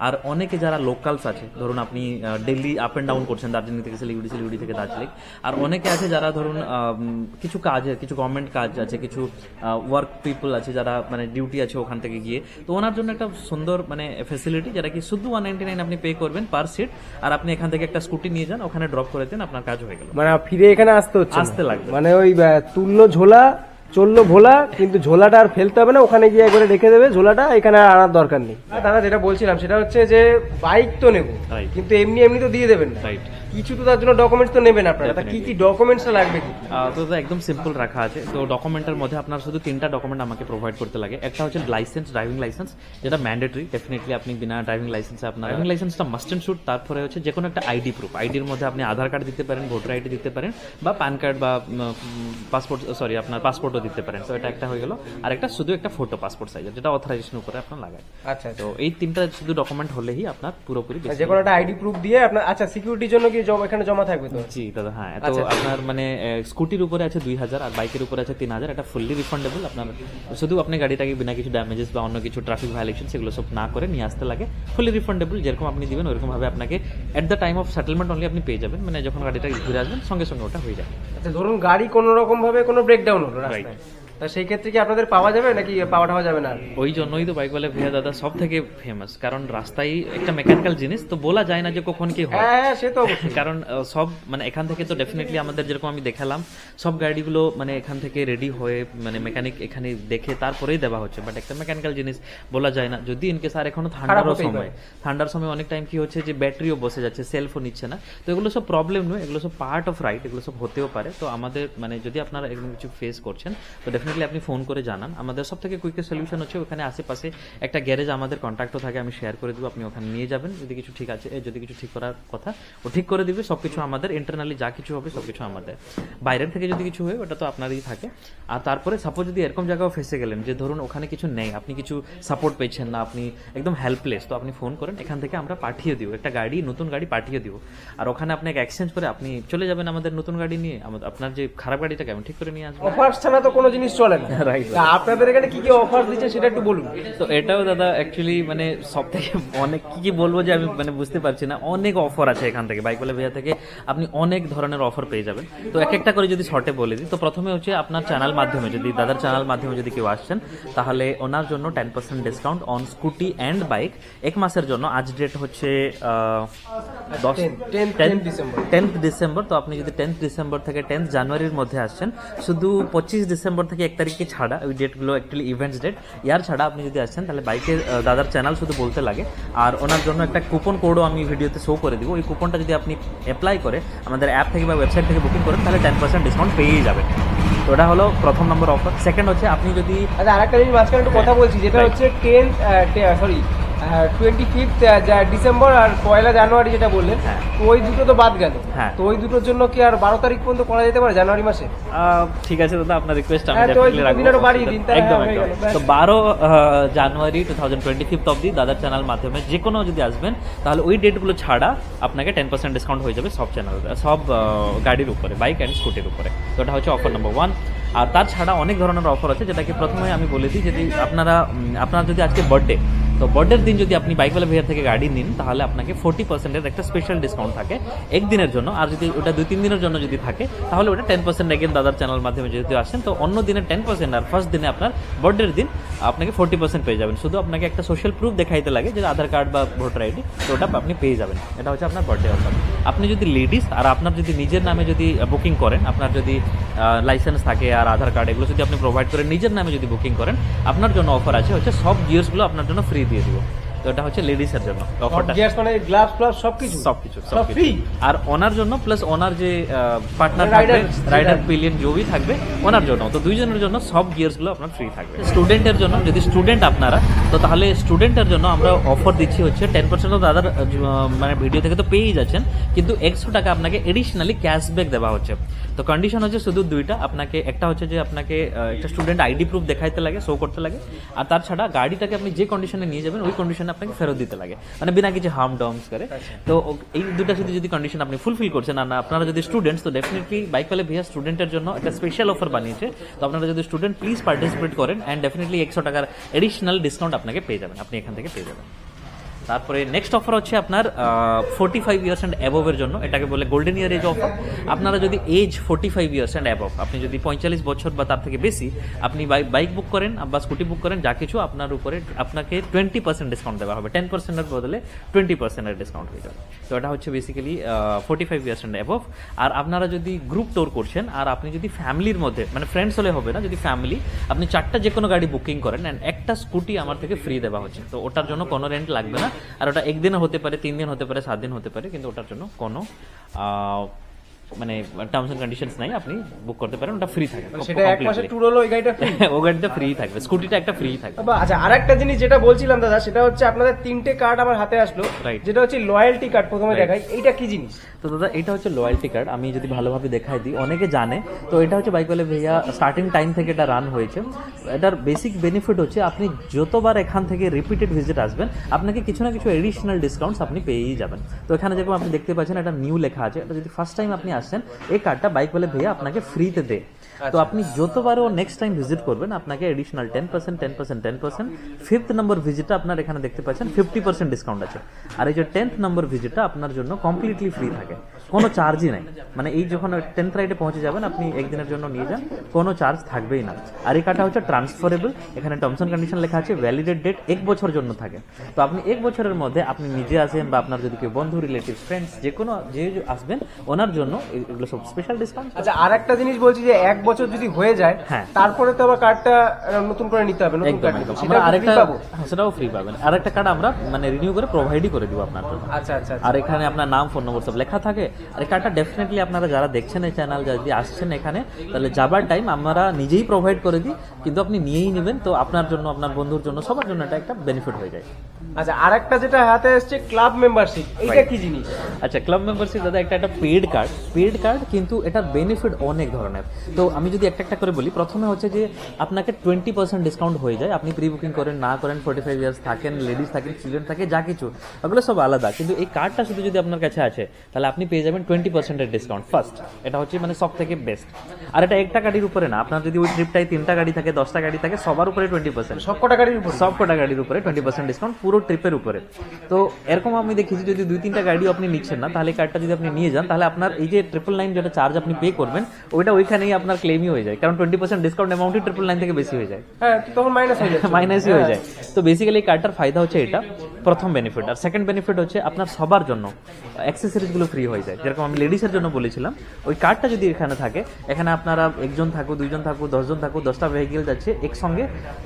আর অনেকে যারা লোকালস আছে, ধরুন আপনি ডেইলি আপ অ্যান্ড ডাউন করছেন দার্জিলিং থেকে শিলিগুড়ি, শিলিগুড়ি থেকে দার্জিলিং, আর অনেকে আছে যারা ধরুন কিছু কাজ, কিছু গভর্নমেন্ট কাজ আছে, কিছু ওয়ার্ক পিপল আছে যারা মানে ডিউটি আছে ওখান থেকে গিয়ে, তো ওনার জন্য একটা সুন্দর মানে ফ্যাসিলিটি যেটা কি শুধু 199 আপনি পে করবেন পার সিট, আর আপনি এখান থেকে একটা স্কুটি নিয়ে যান, ওখানে ড্রপ করে দেন, আপনার কাজ হয়ে গেল। মানে ফিরে এখানে আসতে লাগবে, মানে ওই তুললো ঝোলা চললো ভোলা, কিন্তু ঝোলাটা আর ফেলতে হবে না, ওখানে গিয়ে একবারে রেখে দেবে ঝোলাটা, এখানে আর আনার দরকার নেই। দাদা যেটা বলছিলাম সেটা হচ্ছে যে বাইক তো নেবো, কিন্তু এমনি এমনি তো দিয়ে দেবেন না, কিছু তো তার জন্য ডকুমেন্টস তো নেবেন আপনারা, কি কি ডকুমেন্টস লাগবে? তো একদম সিম্পল রাখা আছে। তো ডকুমেন্টের মধ্যে আপনার শুধু 3টা ডকুমেন্ট আমাকে প্রোভাইড করতে লাগে। একটা হচ্ছে লাইসেন্স, ড্রাইভিং লাইসেন্স, যেটা ম্যান্ডেটরি, ডেফিনেটলি আপনি বিনা ড্রাইভিং লাইসেন্সে আপনার ড্রাইভিং লাইসেন্সটা মাস্ট এন্ড শুড। তারপরে হচ্ছে যে কোনো একটা আইডি প্রুফ, আইডির মধ্যে আপনি আধার কার্ড দিতে পারেন, ভোটার আইডি দিতে পারেন, বা প্যান কার্ড বা পাসপোর্ট, সরি আপনার পাসপোর্টও দিতে পারেন। তো এটা একটা হয়ে গেল। আর একটা শুধু একটা ফটো পাসপোর্ট সাইজের, যেটা অথরাইজেশন উপরে আপনার লাগায়। আচ্ছা, তো এই 3টা শুধু ডকুমেন্ট হলেই আপনার পুরোপুরি যে কোনো একটা আইডি প্রুফ দিয়ে আপনার। আচ্ছা, সিকিউরিটির জন্য কি এখানে জমা থাকবে তো? জি দাদা, হ্যাঁ। তো আপনার মানে স্কুটির উপরে আছে 2000 আর বাইকের উপরে আছে 3000, এটা ফুললি রিফান্ডেবল। আপনার শুধু আপনি গাড়িটাকে বিনা কিছু ড্যামেজেস বা অন্য কিছু ট্রাফিক ভায়োলেশন সেগুলো সব না করে নিয়ে আসতে লাগে, ফুললি রিফান্ডেবল। যেরকম আপনি দিবেন ওইরকম ভাবে আপনাকে at the time of settlement only আপনি পেয়ে যাবেন, মানে যখন গাড়িটা ঘুরে আসবেন সঙ্গে সঙ্গে ওটা হয়ে যাবে। আচ্ছা, ধরুন গাড়ি কোনো রকম ভাবে কোনো ব্রেকডাউন হলো রাস্তায়, তা সেই ক্ষেত্রে কি আপনাদের পাওয়া যাবে নাকি পাওয়া যাবে না? ওই জন্যই তো বাইক বলে ভैया দাদা সব থেকে ফেমাস, কারণ রাস্তায় একটা মেকানিক্যাল জিনিস, তো বলা যায় না যে কখন কি হয়। হ্যাঁ সে তো কারণ সব মানে এখান থেকে তো ডেফিনেটলি আমাদের যেরকম আমি দেখালাম সব গাড়িগুলো মানে এখান থেকে রেডি হয়ে মানে মেকানিক এখানে দেখে তারপরেই দেওয়া হচ্ছে, বাট একটা মেকানিক্যাল জিনিস বলা যায় না। যদি ইনকেস আর এখনো ঠান্ডার সময় অনেক টাইম কি হচ্ছে যে ব্যাটারিও বসে যাচ্ছে, সেলফও নিচ্ছে না, তো এগুলো সব প্রবলেম নয়, এগুলো সব পার্ট অফ রাইড, এগুলো সব হতেও পারে। তো আমাদের মানে যদি আপনারা এরকম কিছু ফেস করছেন তো ডেফিনেটলি আপনি ফোন করে জানান। আমাদের সব থেকে কুইকেস্ট সলিউশন হচ্ছে ওখানে আশেপাশে একটা গ্যারেজ আমাদের কন্ট্যাক্টও থাকে, আমি শেয়ার করে দেবো, আপনি ওখানে নিয়ে যাবেন। যদি কিছু ঠিক আছে, যদি কিছু ঠিক করার কথা ও ঠিক করে দিবে। সবকিছু আমাদের ইন্টারনালি যা কিছু হবে সবকিছু আমাদের, বাইরের থেকে যদি কিছু হয় ওটা তো আপনারই থাকে। আর তারপরে সাপোজ যদি এরকম জায়গাও ফেসে গেলেন যে ধরুন ওখানে কিছু নেই, আপনি কিছু সাপোর্ট পেয়েছেন না, আপনি একদম হেল্পলেস, তো আপনি ফোন করেন, এখান থেকে আমরা পাঠিয়ে দিব একটা গাড়ি, নতুন গাড়ি পাঠিয়ে দিব। আর ওখানে আপনাকে এক্সচেঞ্জ করে আপনি চলে যাবেন আমাদের নতুন গাড়ি নিয়ে, আপনার যে খারাপ গাড়িটাকে আমি ঠিক করে নিয়ে আসবো। অফার ছাড়া তো কোনো জিনিস চলে না, রাইট? আপনাদের এখানে কি কি অফার দিচ্ছে সেটা একটু বলুন। তো এটাও দাদা অ্যাকচুয়ালি মানে সব থেকে অনেক কি বলবো যে আমি মানে বুঝতে পারছি না, অনেক অফার আছে এখান থেকে। বাইক বলে ভैया থেকে আপনি অনেক ধরনের অফার পেয়ে যাবেন। তো এক একটা করে যদি শর্টে বলে দিই, তো প্রথমে হচ্ছে আপনার চ্যানেল মাধ্যমে, যদি দাদার চ্যানেল মাধ্যমে যদি কেউ আসছেন তাহলে ওনার জন্য 10% discount on scooty and bike এক মাসের জন্য। আজ ডেট হচ্ছে 10th ডিসেম্বর। তো আপনি যদি 10th ডিসেম্বর থেকে 10th জানুয়ারির মধ্যে আসছেন, শুধু 25 ডিসেম্বর থেকে 1 তারিখে ছাড়া, ওই ডেটগুলো অ্যাকচুয়ালি ইভেন্টস ডেট, ইয়ার ছাড়া আপনি যদি আসছেন তাহলে বাইকের দাদার চ্যানেল শুধু বলতে লাগে। আর ওনার জন্য একটা কুপন কোডও আমি ভিডিওতে শো করে দিব, ওই কুপনটা যদি আপনি অ্যাপ্লাই করে আমাদের অ্যাপ থেকে বা ওয়েবসাইট থেকে বুকিং করেন তাহলে 10% ডিসকাউন্ট পেয়েই যাবেন। তো ওটা হলো প্রথম নম্বর অফার। সেকেন্ড হচ্ছে আপনি যদি আচ্ছা আরেকটা জিনিস মাঝখানে একটু কথা বলছি, যেটা হচ্ছে 25 ডিসেম্বর আর 1 জানুয়ারি যেটা বললেন, হ্যাঁ। তো ওই দুটো তো বাদ গেল। হ্যাঁ। তো ওই দুটোর জন্য কি আর 12 তারিখ পর্যন্ত করা যেতে পারে জানুয়ারি মাসে? ঠিক আছে দাদা, আপনার রিকোয়েস্ট আমি হ্যাঁ, তো ওই ডেফিনেটলি দুটো রাখবো। দিনেরও বাড়িয়ে দিন, তাহলে একদম হয়ে একদম। গেল, ব্যাস। তো 12 জানুয়ারি 2025 অবধি দাদার চ্যানেল মাধ্যমে যে কোনো যদি আসবেন, তাহলে ওই ডেটগুলো ছাড়া আপনাকে 10% ডিসকাউন্ট হয়ে যাবে সব চ্যানেল, সব গাড়ির উপরে, বাইক অ্যান্ড স্কুটির উপরে। তো এটা হচ্ছে অফার নম্বর 1। আর তার ছাড়া অনেক ধরনের অফার আছে, যেটাকে প্রথমে আমি বলে দিই, যদি আপনার যদি আজকে বার্থডে, তো বার্থডের দিন যদি আপনি বাইকওয়ালা ভাইয়ার থেকে গাড়ি নিন, তাহলে আপনাকে 40%-এর একটা স্পেশাল ডিসকাউন্ট থাকে একদিনের জন্য। আর যদি ওটা 2-3 দিনের জন্য যদি থাকে, তাহলে ওটা 10% এগেন দাদার চ্যানেল মাধ্যমে যদি আসেন, তো অন্য দিনে 10%, আর ফার্স্ট দিনে আপনার বার্থডের দিন আপনাকে 40% পেয়ে যাবেন। শুধু আপনাকে একটা সোশ্যাল প্রুফ দেখাইতে লাগে, যে আধার কার্ড বা ভোটার আইডি, তো ওটা আপনি পেয়ে যাবেন। এটা হচ্ছে আপনার বার্থডে অফার। আপনি যদি লেডিস আর আপনার যদি নিজের নামে যদি বুকিং করেন, আপনার যদি লাইসেন্স থাকে আর আধার কার্ড এগুলো যদি আপনি প্রোভাইড করেন, নিজের নামে যদি বুকিং করেন, আপনার জন্য অফার আছে হচ্ছে সব গিয়ার্সগুলো আপনার জন্য ফ্রি দিয়ে দিব। তো এটা হচ্ছে লেডিসের জন্য অফারটা, গিয়ার্স মানে গ্লাভস প্লাস সবকিছু সবকিছু সব ফ্রি। আর ওনার জন্য প্লাস ওনার যে পার্টনার Rider, থাকবে, রাইডার পিলিয়ন জবি থাকবে ওনার জন্য, তো দুইজনের জন্য সব গিয়ার্সগুলো আপনার ফ্রি থাকবে। স্টুডেন্টের জন্য, যদি স্টুডেন্ট আপনারা, তো তাহলে স্টুডেন্টের জন্য আমরা অফার দিচ্ছি হচ্ছে 10% দাদার মানে ভিডিও থেকে তো পেয়েই যাচ্ছেন, কিন্তু 100 টাকা আপনাকে এডিশনালি ক্যাশব্যাক দেওয়া হচ্ছে। তো কন্ডিশন হচ্ছে শুধু দুইটা, আপনাকে একটা হচ্ছে যে আপনাকে একটা স্টুডেন্ট আইডি প্রুফ দেখাইতে লাগে, শো করতে লাগে, আর তার ছাড়া গাড়িটাকে আপনি যে কন্ডিশনে নিয়ে যাবেন ওই কন্ডিশনে আপনাকে ফেরত দিতে লাগে, মানে বিনা কিছু হার্ম ডাউন্স করে। তো এই দুটা যদি কন্ডিশন আপনি ফুলফিল করছেন, আর আপনারা যদি স্টুডেন্টস, তো ডেফিনেটলি বাইকওয়ালা ভাইয়া স্টুডেন্টের জন্য একটা স্পেশাল অফার বানিয়েছে। তো আপনারা যদি স্টুডেন্ট প্লিজ পার্টিসিপেট করেন, অ্যান্ড ডেফিনেটলি 100 টাকার এডিশনাল ডিসকাউন্ট আপনাকে পেয়ে যাবেন, আপনি এখান থেকে পেয়ে যাবেন। তারপরে নেক্সট অফার হচ্ছে আপনার 45 ইয়ার্স অ্যান্ড অ্যাবভের জন্য, এটাকে বলে গোল্ডেন ইয়ার এজ অফার। আপনারা যদি এজ 45 ইয়ার্স অ্যান্ড অ্যাবভ, আপনি যদি 45 বছর বা তার থেকে বেশি আপনি বাইক বুক করেন বা স্কুটি বুক করেন, যা কিছু আপনার উপরে আপনাকে 20% ডিসকাউন্ট দেওয়া হবে, 10%-এর বদলে 20%-এর ডিসকাউন্ট হয়ে যাবে। তো এটা হচ্ছে বেসিক্যালি 45 ইয়ার্স অ্যান্ড অ্যাবভ। আর আপনারা যদি গ্রুপ ট্যুর করছেন, আর আপনি যদি ফ্যামিলির মধ্যে, মানে ফ্রেন্ডস হলে হবে না, যদি ফ্যামিলি আপনি 4টা যে কোনো গাড়ি বুকিং করেন, অ্যান্ড একটা স্কুটি আমার থেকে ফ্রি দেওয়া হচ্ছে, তো ওটার জন্য কোনো রেন্ট লাগবে না। আর ওটা একদিনও হতে পারে, 3 দিন হতে পারে, 7 দিন হতে পারে, কিন্তু ওটার জন্য কোনো মানে টার্মস এন্ড কন্ডিশনস নাই, আপনি বুক করতে পারেন, ওটা ফ্রি থাকে। সেটা এক মাসের ট্যুর হলো, এই গাড়িটা ফ্রি, ও গাড়িটা ফ্রি থাকবে, স্কুটিটা একটা ফ্রি থাকবে। আচ্ছা, আরেকটা জিনিস যেটা বলছিলাম দাদা, সেটা হচ্ছে আপনাদের 3টে কার্ড আমার হাতে আসলো, Right. যেটা হচ্ছে লয়্যালটি কার্ড। প্রথমে দেখাই, এইটা কি জিনিস? তো দাদা এটা হচ্ছে লয়্যালটি কার্ড, আমি যদি ভালোভাবে দেখাই দিই, অনেকে জানে। তো এটা হচ্ছে বাইকওয়ালা ভাইয়া স্টার্টিং টাইম থেকে এটা রান হয়েছে। এটার বেসিক বেনিফিট হচ্ছে আপনি যতবার এখান থেকে রিপিটেড ভিজিট আসবেন, আপনাকে কিছু না কিছু এডিশনাল ডিসকাউন্টস আপনি পেয়েই যাবেন। তো এখানে যেরকম আপনি দেখতে পাচ্ছেন, এটা নিউ লেখা আছে, এটা যদি ফার্স্ট টাইম আপনি আসছেন, এই কার্ডটা বাইকওয়ালা ভাইয়া আপনাকে ফ্রিতে দেয়। তো আপনি যতবারও নেক্সট টাইম ভিজিট করবেন, আপনাকে এডিশনাল 10%, 5th নম্বর ভিজিটটা আপনার এখানে দেখতে পাচ্ছেন 50% ডিসকাউন্ট আছে। আর এই যে 10th নম্বর ভিজিটটা আপনার জন্য কমপ্লিটলি ফ্রি থাকে, কোনো চার্জই নাই। মানে এই যখন 10th রাইডে পৌঁছে যাবেন, আপনি একদিনের জন্য নিয়ে যান, কোনো চার্জ থাকবেই না। আর এই কার্ডটা হচ্ছে ট্রান্সফারেবল, এখানে টার্মস এন্ড কন্ডিশন লেখা আছে, ভ্যালিডেট ডেট 1 বছর জন্য থাকে। তো আপনি 1 বছরের মধ্যে আপনি নিজে আসেন বা আপনার যদি কেউ বন্ধু, রিলেটিভ, ফ্রেন্ডস যে কোনো যে আসবেন, ওনার জন্য এগুলো সব স্পেশাল ডিসকাউন্ট। আচ্ছা, আর একটা জিনিস বলছি যে 1 বছর যদি হয়ে যায়, হ্যাঁ, তারপরে তো আবার কার্ডটা নতুন করে নিতে হবে, নতুন কার্ড নিতে হবে, সেটা আরেকটা পাবো। সেটাও ফ্রি পাবেন, আরেকটা কার্ড আমরা মানে রিনিউ করে প্রোভাইডই করে দিব আপনার জন্য। আচ্ছা আচ্ছা। আর এখানে আপনার নাম, ফোন নম্বর সব লেখা থাকে। আর এই কার্ডটা ডেফিনেটলি আপনারা যারা দেখছেন এই চ্যানেল, যদি আসছেন এখানে, তাহলে যাবার টাইম আমরা নিজেই প্রোভাইড করে দিই, কিন্তু আপনি নিয়েই নেবেন। তো আপনার জন্য, আপনার বন্ধুর জন্য, সবার জন্য এটা একটা বেনিফিট হয়ে যায়। আচ্ছা, আরেকটা যেটা হাতে এসছে, ক্লাব মেম্বারশিপ, এইটা কি জিনিস? আচ্ছা, ক্লাব মেম্বারশিপ দাদা একটা পেড কার্ড, কিন্তু এটার বেনিফিট অনেক ধরনের। তো আমি যদি একটা করে বলি, প্রথমে হচ্ছে যে আপনাকে 20% ডিসকাউন্ট হয়ে যায়, আপনি প্রি বুকিং করেন না করেন, 45 ইয়ার্স থাকেন, লেডিস থাকেন, চিলড্রেন থাকে, যা কিছু ওগুলো সব আলাদা। কিন্তু এই কার্ডটা শুধু যদি আপনার কাছে আছে, তাহলে আপনি পেয়ে যাবেন 20% ডিসকাউন্ট ফার্স্ট। এটা হচ্ছে মানে সব থেকে বেস্ট। আর এটা একটা গাড়ির উপরে না, আপনার যদি ওই ট্রিপটাই 3টা গাড়ি থাকে, 10টা গাড়ি থাকে, সবার উপরে 20%, সবকটা গাড়ির উপরে, সবকটা গাড়ির উপরে 20% ডিসকাউন্ট, পুরো ট্রিপের উপরে। তো এরকম আমি দেখেছি, যদি 2-3টা গাড়িও আপনি নিচ্ছেন না, তাহলে কার্ডটা যদি আপনি নিয়ে যান, তাহলে আপনার এই যে 999 যেটা চার্জ আপনি পে করবেন, ওইটা ওইখানেই আপনার ক্লেমই হয়ে যায়, কারণ 20% ডিসকাউন্ট অ্যামাউন্টই 999 থেকে বেশি হয়ে যায়। হ্যাঁ, তখন মাইনাস হয়ে যায়, মাইনাসই হয়ে যায়। তো বেসিক্যালি কার্ডটার ফায়দা হচ্ছে এটা, প্রথম বেনিফিট। আর সেকেন্ড বেনিফিট হচ্ছে আপনার সবার জন্য অ্যাক্সেসরিজগুলো ফ্রি হয়ে যায়। যেরকম আমি লেডিসের জন্য বলেছিলাম, ওই কার্ডটা যদি এখানে থাকে, এখানে আপনারা 1জন থাকো, 2জন থাকো, 10জন থাকো, 10টা ভেহিকেল যাচ্ছে একসঙ্গে,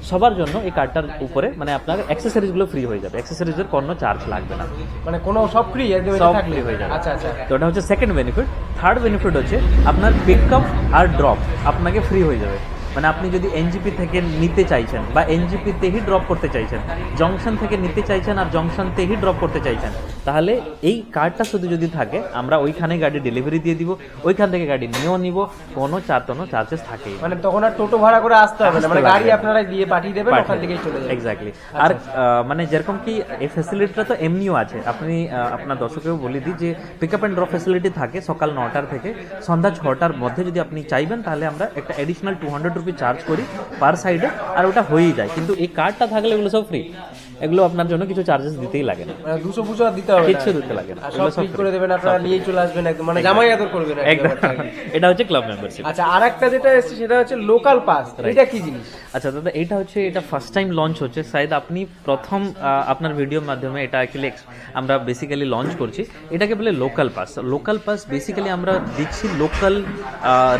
সবার জন্য এই কার্ডটার উপরে মানে আপনার অ্যাক্সেসরিজগুলো ফ্রি হয়ে যাবে, অ্যাক্সেসরিজের কোনো চার্জ লাগবে না, মানে কোনো সব ফ্রি, সব ফ্রি হয়ে যাবে। আচ্ছা আচ্ছা। তো এটা হচ্ছে সেকেন্ড বেনিফিট। থার্ড বেনিফিট হচ্ছে আপনার পিকআপ আর ড্রপ আপনাকে ফ্রি হয়ে যাবে। মানে আপনি যদি এনজিপি থেকে নিতে চাইছেন বা এনজিপিতেই ড্রপ করতে চাইছেন, জংশন থেকে নিতে চাইছেন আর জংশনতেই ড্রপ করতে চাইছেন, তাহলে এই কার্ডটা শুধু যদি থাকে আমরা ওইখানে গাড়ি ডেলিভারি দিয়ে দিব, ওইখান থেকে গাড়ি নিয়েও নিব, কোনো চার্জেস থাকেই। মানে তখন আর টোটো ভাড়া করে আসতে হবে না, মানে গাড়ি আপনারা দিয়ে পাঠিয়ে দেবেন, ওখান থেকেই চলে যাবে। এক্স্যাক্টলি। আর মানে যেরকম কি এই ফ্যাসিলিটিটা তো এমনিও আছে, আপনি আপনার দর্শকেও বলে দিই যে pick up and drop facility থাকে সকাল 9টার থেকে সন্ধ্যা 6টার মধ্যে। যদি আপনি চাইবেন তাহলে আমরা একটা এডিশনাল 200 রুপি চার্জ করি পার সাইডে, আর ওটা হয়েই যায়। কিন্তু এই কার্ডটা থাকলে এগুলো সব ফ্রি, এগুলো আপনার জন্য কিছু চার্জেস দিতেই লাগে না, 200 আর দিতে হবে, কিছু দিতে লাগে না, সব ফ্রি করে দেবেন, আপনারা নিয়েই চলে আসবেন একদম, মানে জামাই আদর করবেন একদম। এটা হচ্ছে ক্লাব মেম্বারশিপ। আচ্ছা, আরেকটা যেটা এসেছে সেটা হচ্ছে লোকাল পাস, এটা কি জিনিস? আচ্ছা দাদা, এটা ফার্স্ট টাইম লঞ্চ হচ্ছে, শায়দ আপনি প্রথম আপনার ভিডিওর মাধ্যমে এটা অ্যাকচুয়ালি আমরা বেসিক্যালি লঞ্চ করছি। এটাকে বলে local pass. Local pass basically আমরা দিচ্ছি লোকাল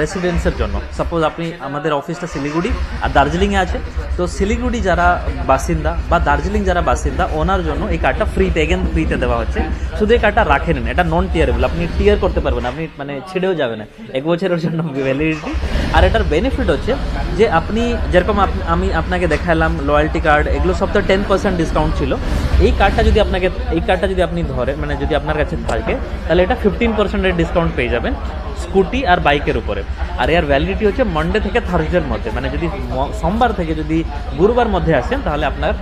রেসিডেন্টসের জন্য। সাপোজ আপনি, আমাদের অফিসটা শিলিগুড়ি আর দার্জিলিংয়ে আছে, তো শিলিগুড়ি যারা বাসিন্দা বা দার্জিলিং যারা বাসিন্দা ওনার জন্য এই কার্ডটা ফ্রিতে দেওয়া হচ্ছে। শুধু এই কার্ডটা রাখে নেন, এটা নন টিয়ারেবল, আপনি টিয়ার করতে পারবেন, আপনি মানে ছেড়েও যাবে না, 1 বছরের জন্য ভ্যালিডিটি। আর এটার বেনিফিট হচ্ছে যে আপনি যেরকম আমি আপনাকে দেখালাম লয়্যালটি কার্ড, এগুলো সব তো 10% ডিসকাউন্ট ছিল। এই কার্ডটা যদি আপনি ধরেন, মানে যদি আপনার কাছে থাকে, তাহলে এটা 15% ডিসকাউন্ট পেয়ে যাবেন স্কুটি আর বাইকের উপরে। আর এর ভ্যালিডিটি হচ্ছে মানডে থেকে থার্সডের মধ্যে, মানে যদি সোমবার থেকে যদি গুরুবার মধ্যে আসেন তাহলে আপনার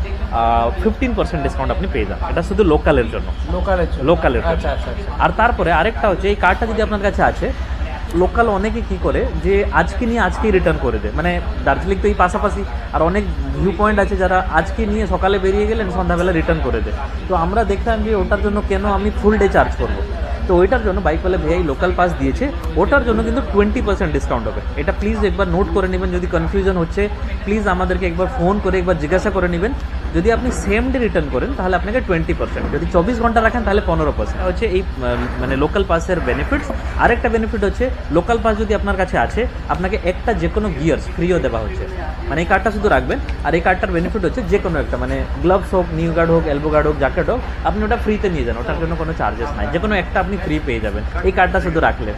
15% ডিসকাউন্ট আপনি পেয়ে যান। এটা শুধু লোকালের জন্য। আচ্ছা। আর তারপরে আরেকটা হচ্ছে, এই কার্ডটা যদি আপনার কাছে আছে, লোকাল অনেকে কি করে যে আজকে নিয়ে আজকেই রিটার্ন করে দেয়, মানে দার্জিলিং তো এই পাশাপাশি, আর অনেক ভিউ পয়েন্ট আছে যারা আজকে নিয়ে সকালে বেরিয়ে গেলেন সন্ধ্যাবেলা রিটার্ন করে দেয়। তো আমরা দেখলাম যে ওটার জন্য কেন আমি ফুল ডে চার্জ করবো, তো ওইটার জন্য বাইকওয়ালা ভাই লোকাল পাস দিয়েছে, ওটার জন্য কিন্তু 20% ডিসকাউন্ট হবে। এটা প্লিজ একবার নোট করে নেবেন, যদি কনফিউশন হচ্ছে প্লিজ আমাদেরকে একবার ফোন করে একবার জিজ্ঞাসা করে নেবেন। যদি আপনি সেম ডে রিটার্ন করেন তাহলে আপনাকে 20%, যদি 24 ঘন্টা রাখেন তাহলে 15% হচ্ছে এই মানে লোকাল পাসের বেনিফিটস। আরেকটা বেনিফিট হচ্ছে লোকাল পাস যদি আপনার কাছে আছে, আপনাকে একটা যে কোনো গিয়ার্স ফ্রিও দেওয়া হচ্ছে, মানে এই কার্ডটা শুধু রাখবেন। আর এই কার্ডটার বেনিফিট হচ্ছে যে কোনো একটা, মানে গ্লাভস হোক, নিউ গার্ড হোক, এলবো গার্ড হোক, জ্যাকেট হোক, আপনি ওটা ফ্রিতে নিয়ে যান, ওটার জন্য কোনো চার্জেস নাই, যে কোনো একটা আপনি ফ্রি পেয়ে যাবেন এই কার্ডটা শুধু রাখলে।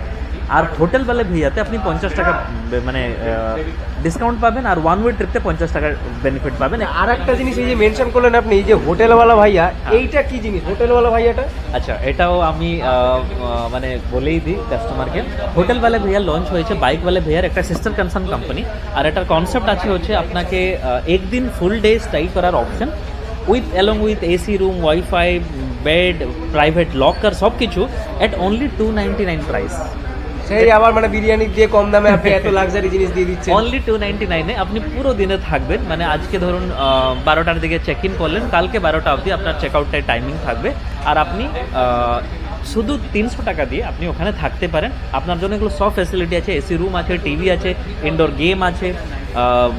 আর হোটেল বেলা ভিয়াতে আপনি 50 টাকা মানে ডিসকাউন্ট পাবেন, আর 1 ওয়ে ট্রিপতে 50 টাকার বেনিফিট পাবেন। আর একটা জিনিস এই যে মেনশন করলেন আপনি, এই যে হোটেলওয়ালা ভাইয়া, এইটা কি জিনিস হোটেলওয়ালা ভাইয়াটা? আচ্ছা, এটাও আমি মানে বলেই দিই কাস্টমারকে। হোটেলওয়ালা ভাইয়া লঞ্চ হয়েছে বাইকওয়ালা ভাইয়ার একটা সিস্টার কনসার্ন কোম্পানি। আর এটার কনসেপ্ট আছে হচ্ছে আপনাকে একদিন ফুল ডে স্টে করার option along with AC room, Wi-Fi, bed, private locker, সব কিছু at only 299 প্রাইস। সেই আবার মানে বিরিয়ানি দিয়ে কম দামে আপনি এত লাক্সারি জিনিস দিয়ে দিচ্ছেন। অনলি 299 আপনি পুরো দিনে থাকবেন, মানে আজকে ধরুন 12টার দিকে চেক ইন করলেন, কালকে 12টা অবধি আপনার চেক আউটের টাইমিং থাকবে। আর আপনি শুধু 300 টাকা দিয়ে আপনি ওখানে থাকতে পারেন। আপনার জন্য এগুলো সব ফ্যাসিলিটি আছে, এসি রুম আছে, টিভি আছে, ইনডোর গেম আছে,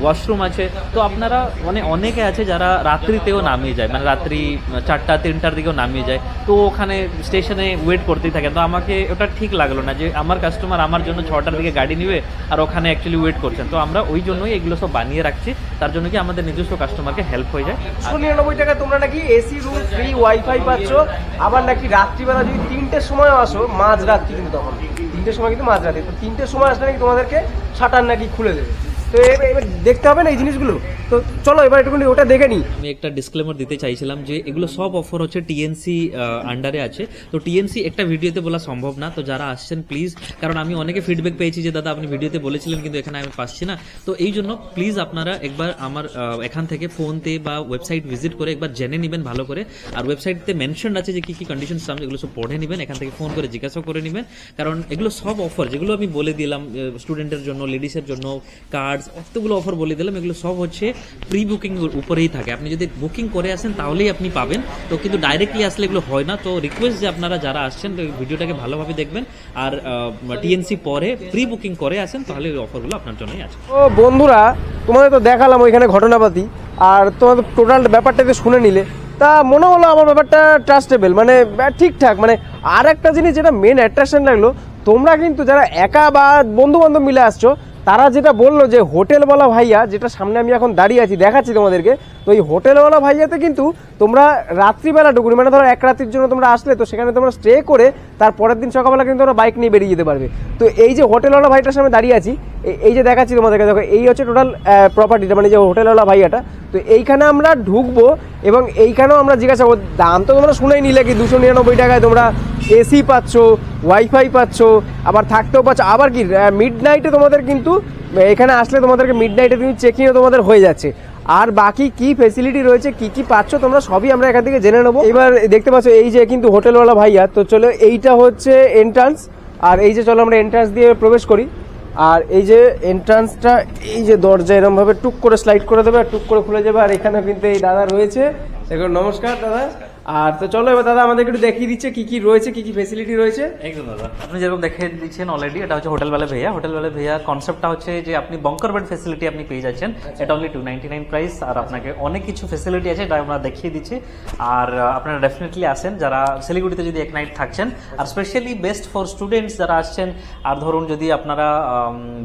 ওয়াশরুম আছে। তো আপনারা মানে অনেকে আছে যারা রাত্রিতেও নামিয়ে যায়, মানে রাত্রি 4টা 3টার দিকেও নামিয়ে যায়, তো ওখানে স্টেশনে ওয়েট করতেই থাকে। তো আমাকে ওটা ঠিক লাগলো না যে আমার কাস্টমার আমার জন্য 6টার দিকে গাড়ি নিবে আর ওখানে অ্যাকচুয়ালি ওয়েট করছেন। তো আমরা ওই জন্যই এগুলো সব বানিয়ে রাখছি, তার জন্য কি আমাদের নিজস্ব কাস্টমারকে হেল্প হয়ে যায়। 199 টাকা তোমরা নাকি এসি রুম, ফ্রি ওয়াইফাই পাচ্ছ, আবার নাকি রাত্রিবেলা যদি 3টের সময় আসো, মাঝরাত্রি কিন্তু, তখন 3টের সময় কিন্তু মাঝরাত্রি, তো 3টের সময় আসলে নাকি তোমাদেরকে শাটার নাকি খুলে দেবে। তো এবার দেখতে হবে না এই জিনিসগুলো, তো চলো এবার একটুখানি ওটা দেখে নিই। আমি একটা ডিসক্লেমার দিতে চাইছিলাম যে এগুলো সব অফার হচ্ছে টিএনসি আন্ডারে আছে, তো টিএনসি একটা ভিডিওতে বলা সম্ভব না। তো যারা আসছেন প্লিজ, কারণ আমি অনেকে ফিডব্যাক পেয়েছি যে দাদা আপনি ভিডিওতে বলেছিলেন কিন্তু এখানে আমি পাচ্ছি না, তো এই জন্য প্লিজ আপনারা একবার আমার এখান থেকে ফোনতে বা ওয়েবসাইট ভিজিট করে একবার জেনে নেবেন ভালো করে। আর ওয়েবসাইটতে মেনশন আছে যে কি কি কন্ডিশন টার্মস, এগুলো সব পড়ে নেবেন, এখান থেকে ফোন করে জিজ্ঞাসা করে নেবেন। কারণ এগুলো সব অফার যেগুলো আমি বলে দিলাম, স্টুডেন্টের জন্য, লেডিসের জন্য, কার্ডস, এতগুলো অফার বলে দিলাম, এগুলো সব হচ্ছে প্রি বুকিং উপরেই থাকে। আপনি যদি বুকিং করে আসেন তাহলেই আপনি পাবেন, তো কিন্তু ডাইরেক্টলি আসলে এগুলো হয় না। তো রিকোয়েস্ট যে আপনারা যারা আসছেন ভিডিওটাকে ভালোভাবে দেখবেন, আর টিএনসি পরে প্রি বুকিং করে আসেন, তাহলে ওই অফারগুলো আপনার জন্যই আছে। ও বন্ধুরা, তোমাদের তো দেখালাম ওইখানে ঘটনাপাতি, আর তোমাদের টোটাল ব্যাপারটাকে শুনে নিলে, তা মনে হলো আমার ব্যাপারটা ট্রাস্টেবল, মানে ঠিকঠাক। মানে আর একটা জিনিস যেটা মেন অ্যাট্রাকশন লাগলো, তোমরা কিন্তু যারা একা বা বন্ধু বান্ধব মিলে আসছো, তারা যেটা বললো যে হোটেলওয়ালা ভাইয়া, যেটা সামনে আমি এখন দাঁড়িয়ে আছি দেখাচ্ছি তোমাদেরকে, তো এই হোটেলওয়ালা ভাইয়াতে কিন্তু তোমরা রাত্রিবেলা ঢুকুনি, মানে ধরো এক রাতের জন্য তোমরা আসলে তো সেখানে তোমরা স্টে করে তার পরের দিন সকালবেলা কিন্তু তোমরা বাইক নিয়ে বেরিয়ে যেতে পারবে। তো এই যে হোটেলওয়ালা ভাইটার সামনে দাঁড়িয়ে আছি, এই যে দেখাচ্ছি তোমাদেরকে, দেখো এই হচ্ছে টোটাল প্রপার্টিটা, মানে যে হোটেলওয়ালা ভাইয়াটা। তো এইখানে আমরা ঢুকবো এবং এইখানেও আমরা জিজ্ঞাসা করবো, দাম তো তোমরা শুনেই নিলে কি 299 টাকায় তোমরা এসি পাচ্ছ, ওয়াইফাই পাচ্ছ, আবার থাকতেও পাচ্ছ, আবার কি মিড নাইটে তোমাদের কিন্তু এখানে আসলে তোমাদেরকে মিড নাইটে তুমি চেকিংও তোমাদের হয়ে যাচ্ছে। আর বাকি কি ফেসিলিটি রয়েছে, কি কি পাচ্ছ তোমরা সবই আমরা এখান থেকে জেনে নেবো। এবার দেখতে পাচ্ছ এই যে কিন্তু হোটেলওয়ালা ভাইয়া, তো চলো এইটা হচ্ছে এন্ট্রান্স, আর এই যে চলো আমরা এন্ট্রান্স দিয়ে প্রবেশ করি। আর এই যে এন্ট্রান্সটা, এই যে দরজা এরকম ভাবে টুক করে স্লাইড করে দেবে আর টুক করে খুলে যাবে। আর এখানে কিন্তু এই দাদা রয়েছে, দেখো নমস্কার দাদা। আর তো চলো এবার দাদা আমাদেরকে একটু দেখিয়ে দিচ্ছে কি কি রয়েছে, কি কি ফেসিলিটি রয়েছে। একদম দাদা, আপনি যেরকম দেখিয়ে দিচ্ছেন অলরেডি, এটা হচ্ছে হোটেল ওয়ালা ভাইয়া। হোটেল ওয়ালা ভাইয়া কনসেপ্টটা হচ্ছে যে আপনি বঙ্কার বেড ফেসিলিটি আপনি পেয়ে যাচ্ছেন, এটা অনলি 299 প্রাইস। আর আপনাকে অনেক কিছু ফেসিলিটি আছে, এটা আমরা দেখিয়ে দিচ্ছি। আর আপনারা ডেফিনেটলি আসেন যারা শিলিগুড়িতে যদি এক নাইট থাকছেন, আর স্পেশালি বেস্ট ফর স্টুডেন্টস যারা আসছেন। আর ধরুন যদি আপনারা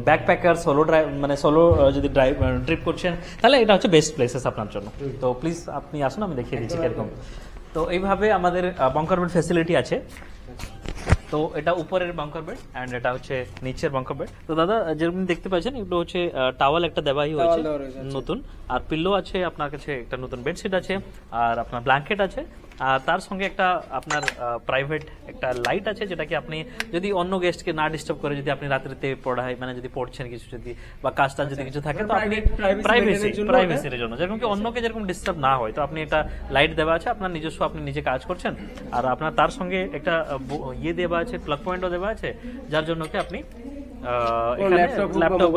ব্যাকপ্যাকার সোলো ড্রাইভ, মানে সোলো যদি ড্রাইভ ট্রিপ করছেন, তাহলে এটা হচ্ছে বেস্ট প্লেসেস আপনার জন্য। তো প্লিজ আপনি আসুন, আমি দেখিয়ে দিচ্ছি কিরকম। তো এইভাবে আমাদের বাঙ্কার বেড ফ্যাসিলিটি আছে। তো এটা উপরের বাঙ্কার বেড এন্ড এটা হচ্ছে নিচের বাঙ্কার বেড। তো দাদা যেরকম দেখতে পাচ্ছেন, এগুলো হচ্ছে টাওয়াল একটা দেওয়াই হয়েছে নতুন, আর পিল্লো আছে আপনার কাছে, একটা নতুন বেডশিট আছে, আর আপনার ব্ল্যাঙ্কেট আছে। আর তার সঙ্গে একটা আপনার প্রাইভেট একটা লাইট আছে, যেটাকে আপনি যদি অন্য গেস্টকে না ডিস্টার্ব করে, যদি আপনি রাত্রিতে পড়ায়, মানে যদি পড়ছেন কিছু যদি বা কাজটা যদি কিছু থাকে, তো আপনি প্রাইভেসির জন্য, যেরকম কি অন্যকে যেরকম ডিস্টার্ব না হয়, তো আপনি একটা লাইট দেওয়া আছে, আপনার নিজস্ব, আপনি নিজে কাজ করছেন। আর আপনার তার সঙ্গে একটা ইয়ে দেওয়া আছে, প্লাগ পয়েন্টও দেওয়া আছে, যার জন্য কি আপনি ল্যাপটপ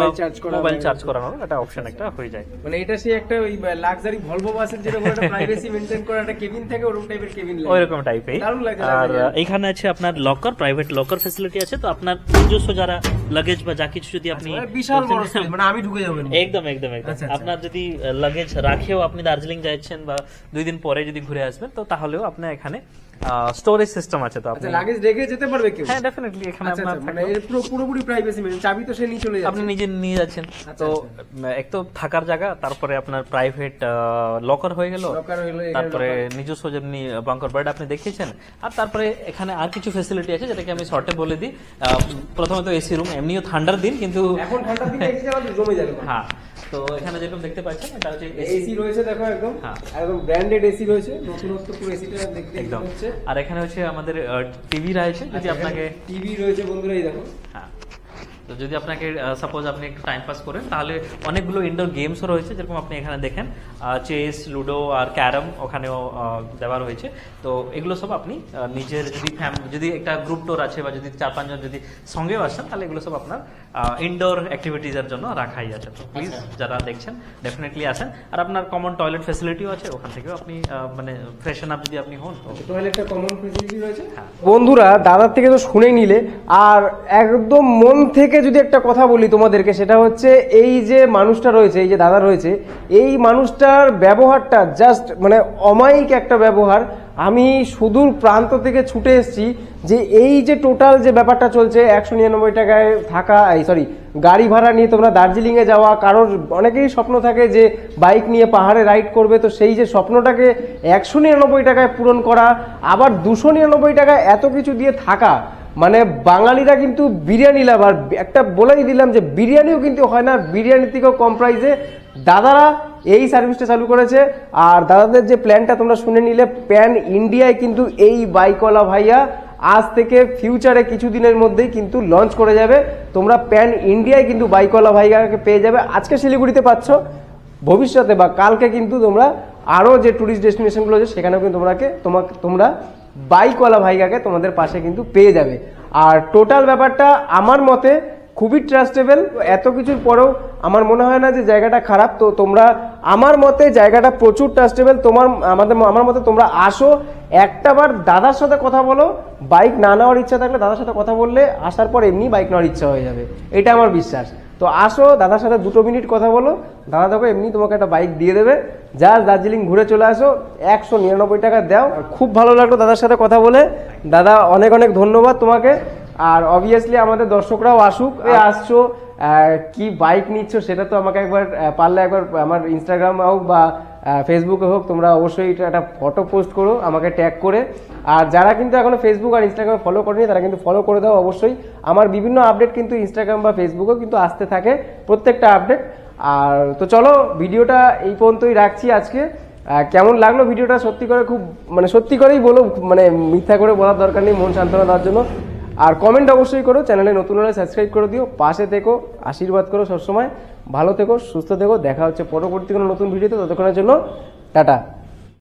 মোবাইল চার্জ করানোর একটা অপশন একটা হয়ে যায়। মানে এটা সেই একটা ওই লাক্সারি ভলভো বাসের যেরকম একটা প্রাইভেসি মেইনটেইন করা একটা কেবিন থাকে, ওরকম টাইপের কেবিন লাগে, ওইরকম টাইপের। আর এখানে আছে আপনার লকার, প্রাইভেট লকার ফ্যাসিলিটি আছে। তো আপনার নিজস্ব যারা লাগেজ বা যা কিছু যদি আপনি, বিশাল বড় স্পেস, মানে আমি ঢুকে যাব একদম একদম একদম। আপনার যদি লাগেজ রাখেও আপনি দার্জিলিং যাচ্ছেন বা 2 দিন পরে যদি ঘুরে আসবেন, তো তাহলেও আপনার এখানে স্টোরেজ সিস্টেম আছে। তো আপনি লাগেজ রেখে যেতে পারবে কেউ? হ্যাঁ ডেফিনেটলি, এখানে আপনার মানে পুরোপুরি প্রাইভেসি, মানে চাবি তো সে নিয়ে চলে যাচ্ছে, আপনি নিজে নিয়ে যাচ্ছেন। তো এক তো থাকার জায়গা, তারপরে আপনার প্রাইভেট লকার হয়ে গেল, তারপরে নিজস্ব যেমনি বাঙ্কার বেড আপনি দেখিয়েছেন। আর তারপরে এখানে আর কিছু ফ্যাসিলিটি আছে, যেটাকে আমি শর্টে বলে দিই। প্রথমে তো এসি রুম, এমনিও ঠান্ডার দিন, কিন্তু এখন ঠান্ডার দিনে এসি জমে যাবে। হ্যাঁ, তো এখানে যেরকম দেখতে পাচ্ছেন, এটা হচ্ছে এসি রয়েছে, দেখো একদম একদম ব্র্যান্ডেড এসি রয়েছে, নতুনত্ব পুরো এসিটা দেখতে একদম হচ্ছে। আর এখানে হচ্ছে আমাদের টিভি রয়েছে, যদি আপনাকে টিভি রয়েছে বন্ধুরা, এই দেখো। হ্যাঁ, তো যদি আপনাকে সাপোজ আপনি একটু টাইম পাস করেন, তাহলে অনেকগুলো ইনডোর গেমসও রয়েছে, যেরকম আপনি এখানে দেখেন চেস, লুডো আর ক্যারাম ওখানেও দেওয়া রয়েছে। তো এগুলো সব আপনি নিজের যদি একটা গ্রুপ টোর আছে, বা যদি 4-5 জন যদি সঙ্গেও আসেন, তাহলে এগুলো সব আপনার ইনডোর অ্যাক্টিভিটিজের জন্য রাখাই আছে। তো প্লিজ যারা দেখছেন ডেফিনেটলি আসেন। আর আপনার কমন টয়লেট ফ্যাসিলিটিও আছে, ওখান থেকেও আপনি মানে ফ্রেশন আপ যদি আপনি হন, তো টয়লেটটা কমন ফ্যাসিলিটি রয়েছে। বন্ধুরা দাদার থেকে তো শুনেই নিলে, আর একদম মন থেকে যদি একটা কথা বলি তোমাদেরকে, সেটা হচ্ছে এই যে মানুষটা রয়েছে, এই যে দাদা রয়েছে, এই মানুষটার ব্যবহারটা জাস্ট মানে অমায়িক একটা ব্যবহার। আমি সুদূর প্রান্ত থেকে ছুটে এসেছি যে এই যে টোটাল যে ব্যাপারটা চলছে, 199 টাকায় থাকা, সরি গাড়ি ভাড়া নিয়ে তোমরা দার্জিলিংয়ে যাওয়া, কারোর অনেকেই স্বপ্ন থাকে যে বাইক নিয়ে পাহাড়ে রাইড করবে, তো সেই যে স্বপ্নটাকে 199 টাকায় পূরণ করা, আবার 299 টাকায় এত কিছু দিয়ে থাকা, মানে বাঙালিরা কিন্তু বিরিয়ানি লাভার। একটা বলেই দিলাম যে বিরিয়ানিও কিন্তু হয় না, বিরিয়ানির থেকেও কম প্রাইসে দাদারা এই সার্ভিসটা চালু করেছে। আর দাদাদের যে প্ল্যানটা তোমরা শুনে নিলে, প্যান ইন্ডিয়ায় কিন্তু এই বাইকওয়ালা ভাইয়া আজ থেকে ফিউচারে কিছুদিনের মধ্যেই কিন্তু লঞ্চ করে যাবে। তোমরা প্যান ইন্ডিয়ায় কিন্তু বাইকওয়ালা ভাইয়াকে পেয়ে যাবে। আজকে শিলিগুড়িতে পাচ্ছ, ভবিষ্যতে বা কালকে কিন্তু তোমরা আরও যে ট্যুরিস্ট ডেস্টিনেশনগুলো আছে সেখানেও কিন্তু তোমরা বাইকওয়ালা ভাইয়াকে তোমাদের পাশে কিন্তু পেয়ে যাবে। আর টোটাল ব্যাপারটা আমার মতে খুবই ট্রাস্টেবল। এত কিছুর পরেও আমার মনে হয় না যে জায়গাটা খারাপ। তো তোমরা, আমার মতে জায়গাটা প্রচুর ট্রাস্টেবল। আমার মতে তোমরা আসো, একটাবার দাদার সাথে কথা বলো। বাইক না নেওয়ার ইচ্ছা থাকলে দাদার সাথে কথা বললে আসার পর এমনি বাইক নেওয়ার ইচ্ছা হয়ে যাবে, এটা আমার বিশ্বাস। তো আসো, দাদার সাথে 2 মিনিট কথা বলো, দাদা দেখো এমনি তোমাকে একটা বাইক দিয়ে দেবে। যা দার্জিলিং ঘুরে চলে আসো, 199 টাকা দাও। খুব ভালো লাগলো দাদার সাথে কথা বলে। দাদা অনেক অনেক ধন্যবাদ তোমাকে। আর অবভিয়াসলি আমাদের দর্শকরাও আসুক। আসছো কি বাইক নিচ্ছ সেটা তো আমাকে একবার পারলে একবার আমার ইনস্টাগ্রাম হোক বা ফেসবুকে হোক তোমরা অবশ্যই এটা একটা ফটো পোস্ট করো আমাকে ট্যাগ করে। আর যারা কিন্তু এখনো ফেসবুক আর ইনস্টাগ্রামে ফলো করেনি তারা কিন্তু ফলো করে দাও অবশ্যই। আমার বিভিন্ন আপডেট কিন্তু ইনস্টাগ্রাম বা ফেসবুকেও কিন্তু আসতে থাকে প্রত্যেকটা আপডেট। আর তো চলো ভিডিওটা এই পর্যন্তই রাখছি আজকে। কেমন লাগলো ভিডিওটা সত্যি করে খুব মানে সত্যি করেই বলো, মানে মিথ্যা করে বলার দরকার নেই, মন সান্ত্বনা দেওয়ার জন্য। আর কমেন্ট অবশ্যই করো, চ্যানেলে নতুন হলে সাবস্ক্রাইব করে দিও, পাশে থেকো, আশীর্বাদ করো সবসময়। ভালো থেকো, সুস্থ থেকো, দেখা হচ্ছে পরবর্তী কোনো নতুন ভিডিওতে। ততক্ষণের জন্য টাটা।